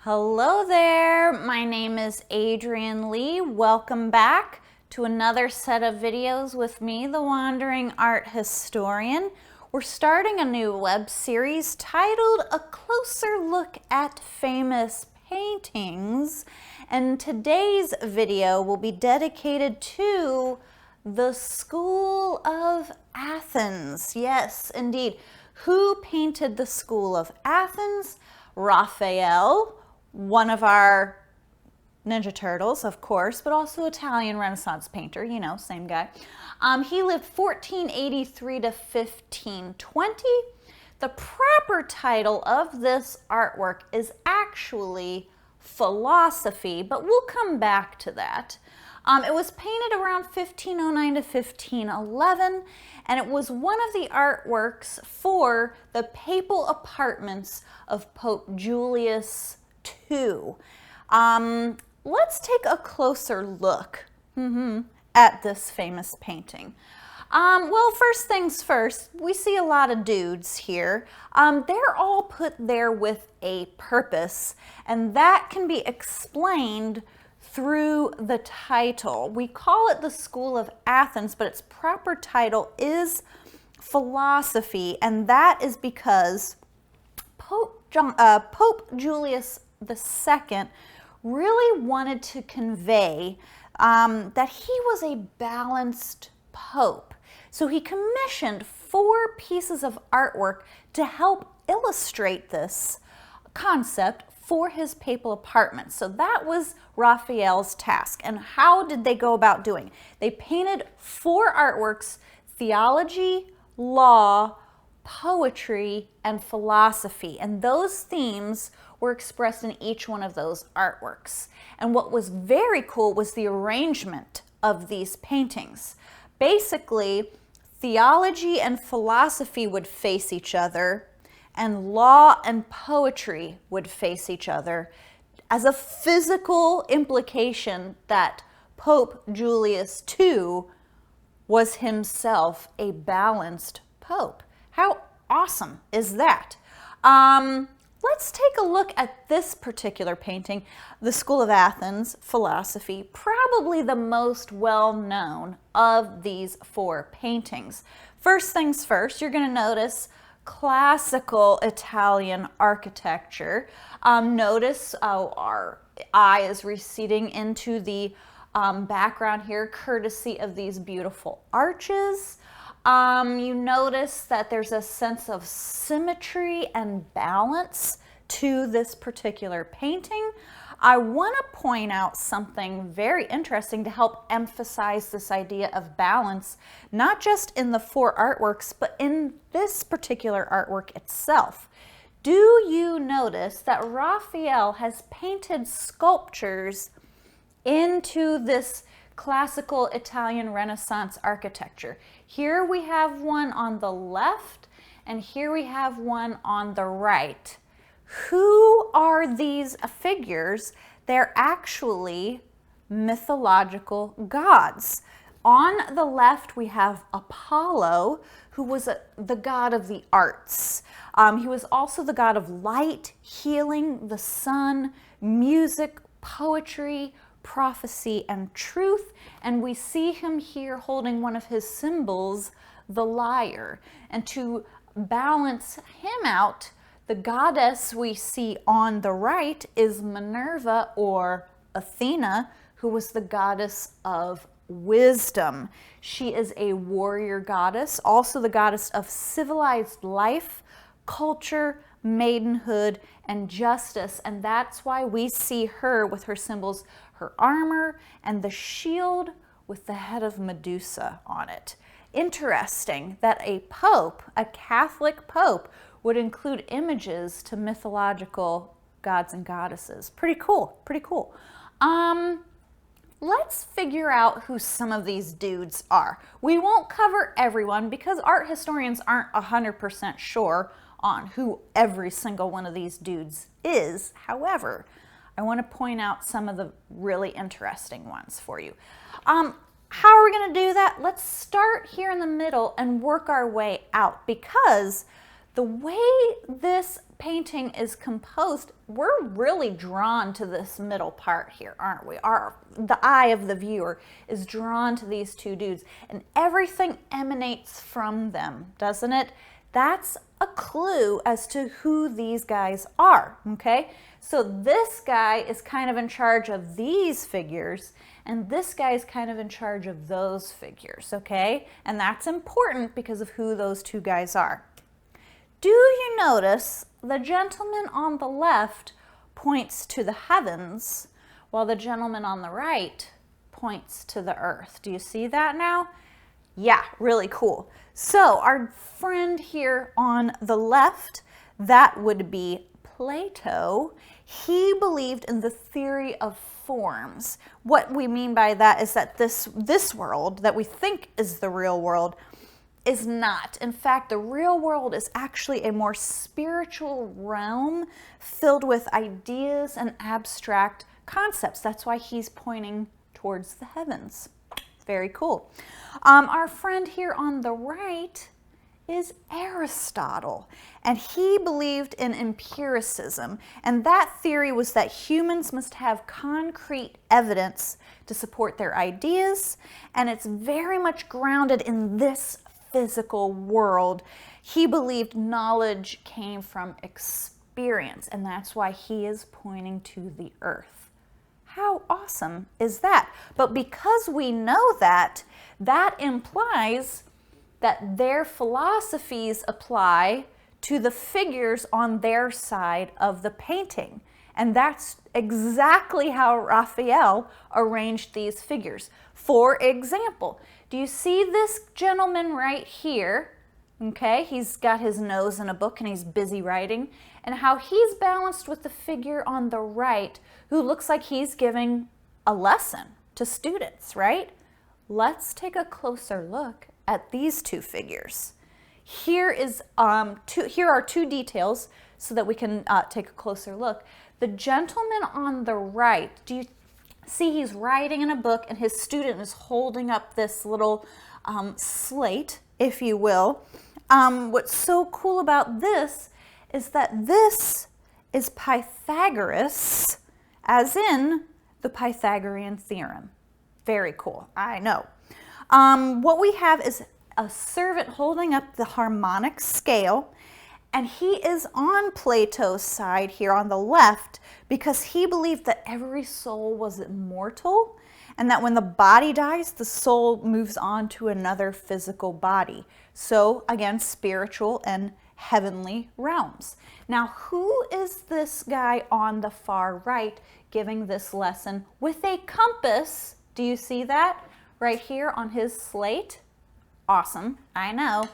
Hello there, my name is Adrienne Lee. Welcome back to another set of videos with me, the Wandering Art Historian. We're starting a new web series titled A Closer Look at Famous Paintings, and today's video will be dedicated to the School of Athens. Yes, indeed. Who painted the School of Athens? Raphael, one of our Ninja Turtles, of course, but also Italian Renaissance painter, you know, same guy. He lived 1483 to 1520. The proper title of this artwork is actually Philosophy, but we'll come back to that. It was painted around 1509 to 1511, and it was one of the artworks for the papal apartments of Pope Julius II. Let's take a closer look at this famous painting. Well, first things first, we see a lot of dudes here. They're all put there with a purpose, and that can be explained through the title. We call it the School of Athens, but its proper title is Philosophy, and that is because Pope Julius II really wanted to convey that he was a balanced pope. So he commissioned 4 pieces of artwork to help illustrate this concept for his papal apartments. So that was Raphael's task. And how did they go about doing it? They painted 4 artworks: theology, law, poetry, and philosophy. And those themes were expressed in each one of those artworks. And what was very cool was the arrangement of these paintings. Basically, theology and philosophy would face each other, and law and poetry would face each other as a physical implication that Pope Julius II was himself a balanced pope. How awesome is that? Let's take a look at this particular painting, the School of Athens, Philosophy, probably the most well-known of these 4 paintings. First things first, you're going to notice classical Italian architecture. Notice our eye is receding into the background here, courtesy of these beautiful arches. You notice that there's a sense of symmetry and balance to this particular painting. I want to point out something very interesting to help emphasize this idea of balance, not just in the 4 artworks, but in this particular artwork itself. Do you notice that Raphael has painted sculptures into this classical Italian Renaissance architecture? Here we have one on the left, and here we have one on the right. Who are these figures? They're actually mythological gods. On the left, we have Apollo, who was the god of the arts. He was also the god of light, healing, the sun, music, poetry, prophecy, and truth. And we see him here holding one of his symbols, the lyre. And to balance him out, the goddess we see on the right is Minerva, or Athena, who was the goddess of wisdom. She is a warrior goddess, also the goddess of civilized life, culture, maidenhood, and justice. And that's why we see her with her symbols, her armor, and the shield with the head of Medusa on it. Interesting that a pope, a Catholic pope, would include images to mythological gods and goddesses. Pretty cool, pretty cool. Let's figure out who some of these dudes are. We won't cover everyone because art historians aren't 100% sure on who every single one of these dudes is. However, I want to point out some of the really interesting ones for you. How are we going to do that? Let's start here in the middle and work our way out, because The way this painting is composed, we're really drawn to this middle part here, aren't we? The eye of the viewer is drawn to these two dudes, and everything emanates from them, doesn't it? That's a clue as to who these guys are, okay? So this guy is kind of in charge of these figures, and this guy is kind of in charge of those figures, okay? And that's important because of who those two guys are. Do you notice the gentleman on the left points to the heavens, while the gentleman on the right points to the earth? Do you see that now? Yeah, really cool. So our friend here on the left, that would be Plato. He believed in the theory of forms. What we mean by that is that this world that we think is the real world is not. In fact, the real world is actually a more spiritual realm filled with ideas and abstract concepts. That's why he's pointing towards the heavens. Very cool. Our friend here on the right is Aristotle, and he believed in empiricism, and that theory was that humans must have concrete evidence to support their ideas, and it's very much grounded in this physical world. He believed knowledge came from experience, and that's why he is pointing to the earth. How awesome is that? But because we know that, that implies that their philosophies apply to the figures on their side of the painting. And that's exactly how Raphael arranged these figures. For example, do you see this gentleman right here? Okay, he's got his nose in a book and he's busy writing. And how he's balanced with the figure on the right who looks like he's giving a lesson to students, right? Let's take a closer look at these two figures. Here are two details so that we can take a closer look. The gentleman on the right, do you see he's writing in a book and his student is holding up this little slate, if you will. What's so cool about this is that this is Pythagoras, as in the Pythagorean theorem. Very cool, I know. What we have is a servant holding up the harmonic scale, and he is on Plato's side here on the left because he believed that every soul was immortal and that when the body dies, the soul moves on to another physical body. So again, spiritual and heavenly realms. Now, who is this guy on the far right giving this lesson with a compass? Do you see that right here on his slate? Awesome, I know.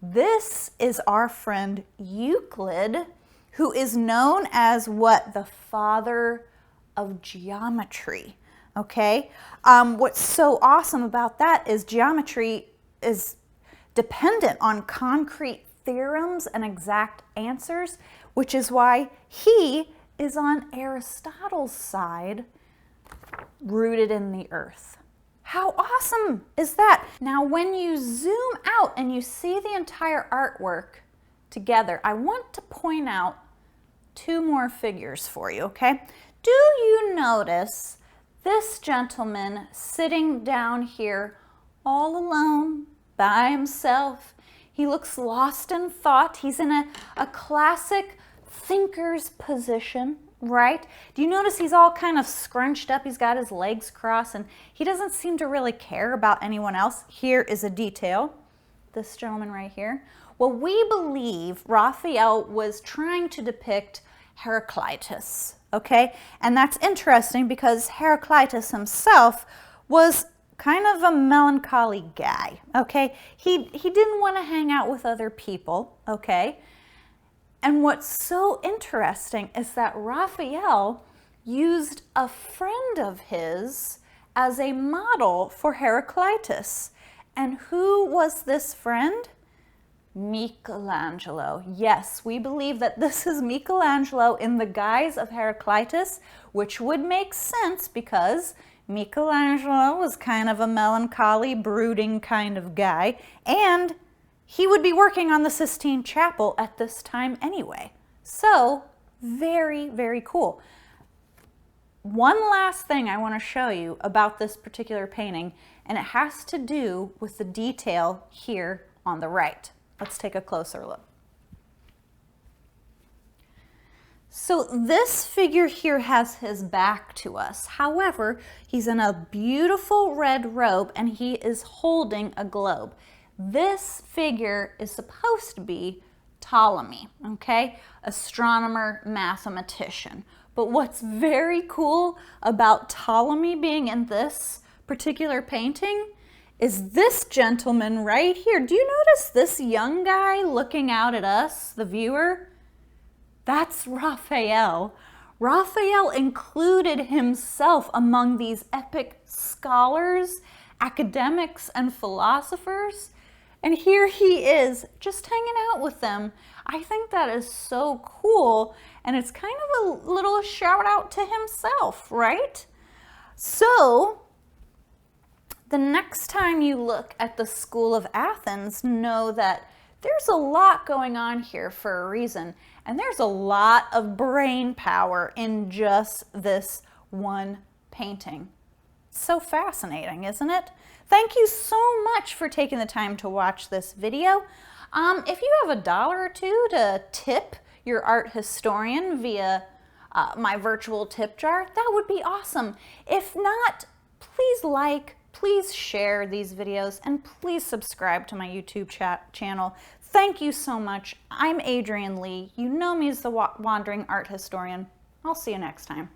This is our friend Euclid, who is known as what? The father of geometry, okay? What's so awesome about that is geometry is dependent on concrete theorems and exact answers, which is why he is on Aristotle's side, rooted in the earth. How awesome is that? Now, when you zoom out and you see the entire artwork together, I want to point out two more figures for you, okay? Do you notice this gentleman sitting down here all alone by himself? He looks lost in thought. He's in a classic thinker's position, right? Do you notice he's all kind of scrunched up? He's got his legs crossed and he doesn't seem to really care about anyone else. Here is a detail, this gentleman right here. Well, we believe Raphael was trying to depict Heraclitus, okay? And that's interesting because Heraclitus himself was kind of a melancholy guy, okay? He didn't want to hang out with other people, okay? And what's so interesting is that Raphael used a friend of his as a model for Heraclitus. And who was this friend? Michelangelo. Yes, we believe that this is Michelangelo in the guise of Heraclitus, which would make sense because Michelangelo was kind of a melancholy, brooding kind of guy, and he would be working on the Sistine Chapel at this time anyway. So very, very cool. One last thing I want to show you about this particular painting, and it has to do with the detail here on the right. Let's take a closer look. So this figure here has his back to us. However, he's in a beautiful red robe and he is holding a globe. This figure is supposed to be Ptolemy, okay? Astronomer, mathematician. But what's very cool about Ptolemy being in this particular painting is this gentleman right here. Do you notice this young guy looking out at us, the viewer? That's Raphael. Raphael included himself among these epic scholars, academics, and philosophers. And here he is, just hanging out with them. I think that is so cool, and it's kind of a little shout out to himself, right? So, the next time you look at the School of Athens, know that there's a lot going on here for a reason, and there's a lot of brain power in just this one painting. So fascinating, isn't it? Thank you so much for taking the time to watch this video. If you have $1 or $2 to tip your art historian via my virtual tip jar, that would be awesome. If not, please like, please share these videos, and please subscribe to my YouTube channel. Thank you so much. I'm Adrienne Lee. You know me as the Wandering Art Historian. I'll see you next time.